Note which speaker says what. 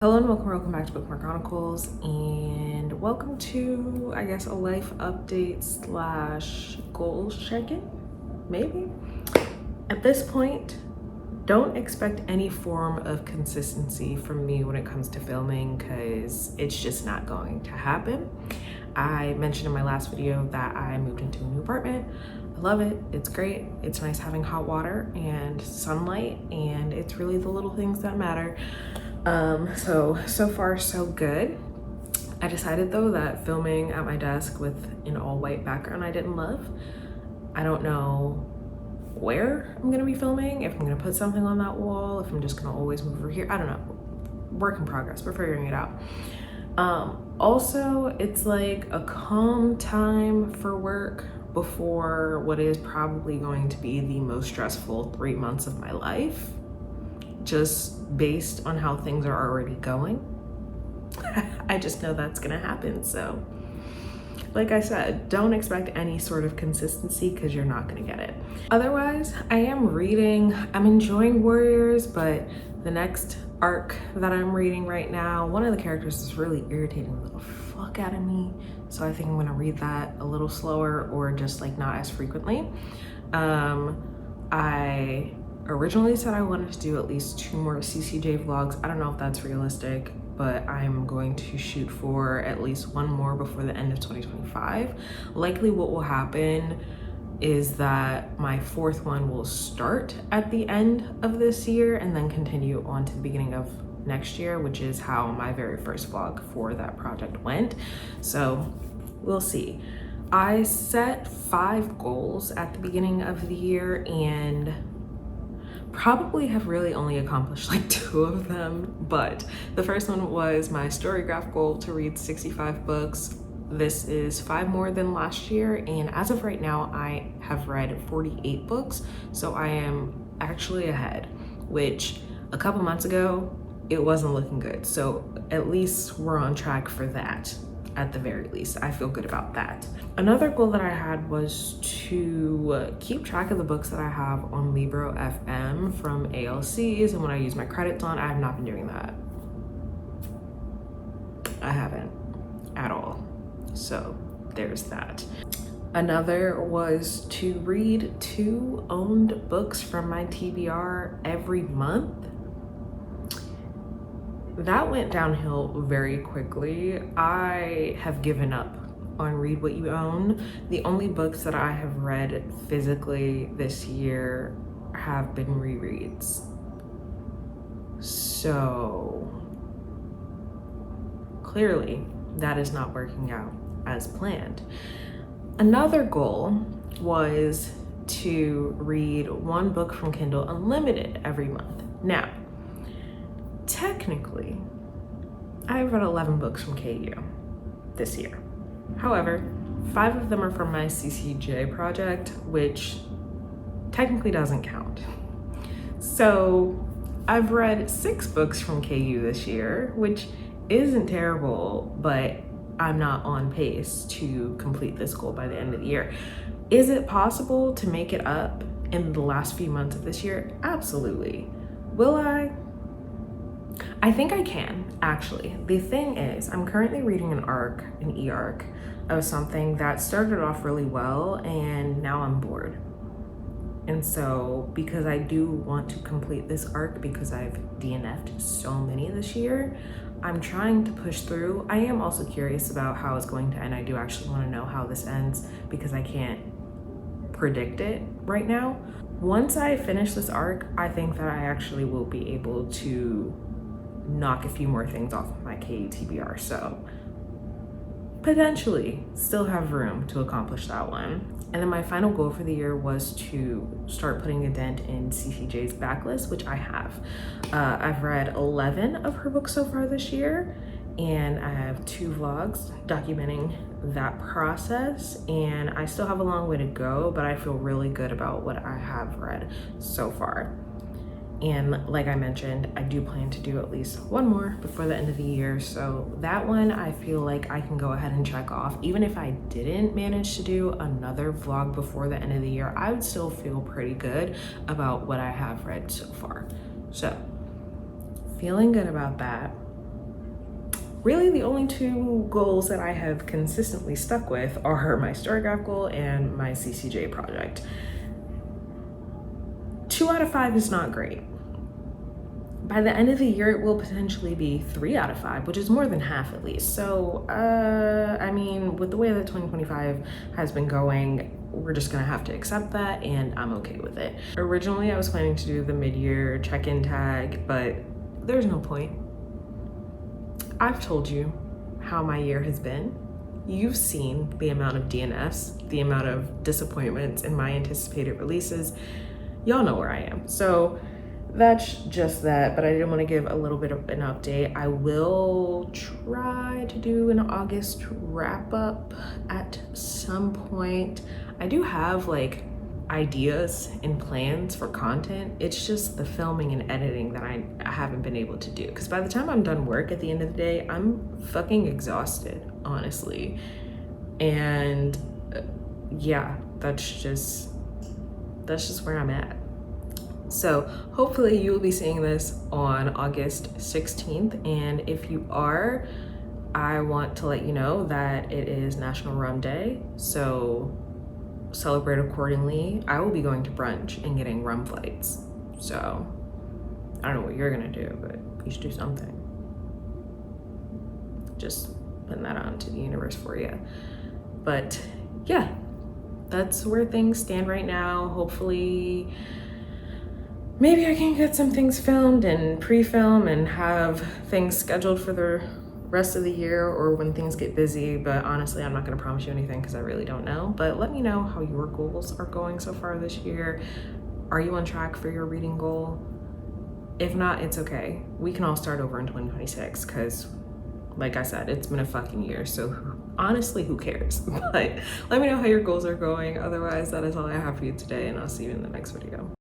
Speaker 1: Hello and welcome back to Bookmark Chronicles, and welcome to, I guess, a life update slash goals check-in, maybe? At this point, don't expect any form of consistency from me when it comes to filming because it's just not going to happen. I mentioned in my last video that I moved into a new apartment. I love it, it's great. It's nice having hot water and sunlight, and it's really the little things that matter. So far so good. I decided though that filming at my desk with an all white background I didn't love. I don't know where I'm gonna be filming, if I'm gonna put something on that wall, if I'm just gonna always move over here. I don't know, work in progress, we're figuring it out. Also, it's like a calm time for work before what is probably going to be the most stressful 3 months of my life, just based on how things are already going. I just know that's gonna happen. So like I said, don't expect any sort of consistency because you're not gonna get it. Otherwise, I am reading, I'm enjoying Warriors, but the next arc that I'm reading right now, one of the characters is really irritating the fuck out of me. So I think I'm gonna read that a little slower or just like not as frequently. I originally said I wanted to do at least 2 more CCJ vlogs. I don't know if that's realistic, but I'm going to shoot for at least 1 more before the end of 2025. Likely what will happen is that my 4th one will start at the end of this year and then continue on to the beginning of next year, which is how my very first vlog for that project went. So we'll see. I set 5 goals at the beginning of the year and probably have really only accomplished like 2 of them, but the first one was my StoryGraph goal to read 65 books. This is 5 more than last year, and as of right now I have read 48 books, so I am actually ahead, which a couple months ago it wasn't looking good. So at least we're on track for that. At the very least, I feel good about that. Another goal that I had was to keep track of the books that I have on Libro FM from ALCs, and when I use my credits on, I have not been doing that. I haven't at all. So there's that. Another was to read 2 owned books from my TBR every month. That went downhill very quickly. I have given up on Read What You Own. The only books that I have read physically this year have been rereads. So clearly that is not working out as planned. Another goal was to read 1 book from Kindle Unlimited every month. Now, technically, I've read 11 books from KU this year. However, 5 of them are from my CCJ project, which technically doesn't count. So I've read 6 books from KU this year, which isn't terrible, but I'm not on pace to complete this goal by the end of the year. Is it possible to make it up in the last few months of this year? Absolutely. Will I? I think I can, actually. The thing is, I'm currently reading an e-arc of something that started off really well and now I'm bored. And so, because I do want to complete this arc because I've DNF'd so many this year, I'm trying to push through. I am also curious about how it's going to end. I do actually want to know how this ends because I can't predict it right now. Once I finish this arc, I think that I actually will be able to knock a few more things off of my KU TBR, so potentially still have room to accomplish that one. And then my final goal for the year was to start putting a dent in CCJ's backlist, which I have. I've read 11 of her books so far this year, and I have 2 vlogs documenting that process, and I still have a long way to go, but I feel really good about what I have read so far. And like I mentioned, I do plan to do at least 1 more before the end of the year. So that one, I feel like I can go ahead and check off. Even if I didn't manage to do another vlog before the end of the year, I would still feel pretty good about what I have read so far. So feeling good about that. really the only two goals that I have consistently stuck with are my StoryGraph goal and my CCJ project. 2 out of 5 is not great. By the end of the year, it will potentially be 3 out of 5, which is more than half at least. So, I mean, with the way that 2025 has been going, we're just gonna have to accept that, and I'm okay with it. Originally, I was planning to do the mid-year check-in tag, but there's no point. I've told you how my year has been. You've seen the amount of DNFs, the amount of disappointments in my anticipated releases. Y'all know where I am. So that's just that, but I did want to give a little bit of an update. I will try to do an August wrap up at some point. I do have like ideas and plans for content. It's just the filming and editing that I haven't been able to do, because by the time I'm done work at the end of the day, I'm fucking exhausted, honestly. And yeah, that's just where I'm at. So hopefully you will be seeing this on August 16th. And if you are, I want to let you know that it is National Rum Day. So celebrate accordingly. I will be going to brunch and getting rum flights. So I don't know what you're gonna do, but you should do something. Just putting that out into the universe for you. But yeah, that's where things stand right now. Hopefully, maybe I can get some things filmed and pre-film and have things scheduled for the rest of the year or when things get busy. But honestly, I'm not gonna promise you anything because I really don't know. But let me know how your goals are going so far this year. Are you on track for your reading goal? If not, it's okay. We can all start over in 2026 because, like I said, it's been a fucking year. So honestly, who cares? But let me know how your goals are going. Otherwise, that is all I have for you today, and I'll see you in the next video.